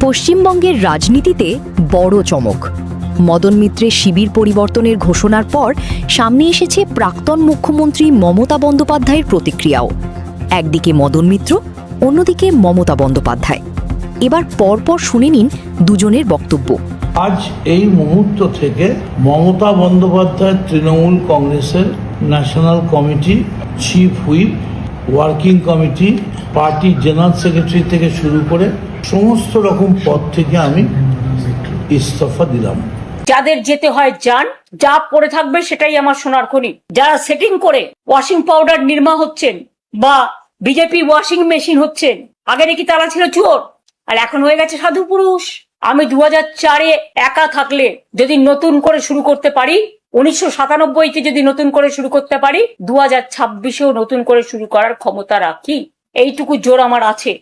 পশ্চিমবঙ্গের রাজনীতিতে বড় চমক। মদন মিত্রের শিবির পরিবর্তনের ঘোষণার পর সামনে এসেছে প্রাক্তন মুখ্যমন্ত্রী মমতা বন্দ্যোপাধ্যায়ের প্রতিক্রিয়াও। একদিকে মদন মিত্র, অন্যদিকে মমতা বন্দ্যোপাধ্যায়। এবার পরপর শুনে নিন দুজনের বক্তব্য। আজ এই মুহূর্ত থেকে মমতা বন্দ্যোপাধ্যায় তৃণমূল কংগ্রেসের national committee, chief whip, working committee, party general secretary থেকে শুরু করে সমস্ত রকম পদ থেকে আমি ইস্তফা দিলাম। যাদের যেতে হয় যান, যা পড়ে থাকবে সেটাই আমার সোনার খনি। যারা সেটিং করে ওয়াশিং পাউডার নির্মা হচ্ছেন বা বিজেপি ওয়াশিং মেশিন হচ্ছেন, আগে নাকি তারা ছিল চোর আর এখন হয়ে গেছে সাধু পুরুষ। আমি 2004-এ একা থাকলে যদি নতুন করে শুরু করতে পারি, 1997-তে যদি নতুন করে শুরু করতে পারি, 2026-এও নতুন করে শুরু করার ক্ষমতা রাখি। এইটুকু জোর আমার আছে।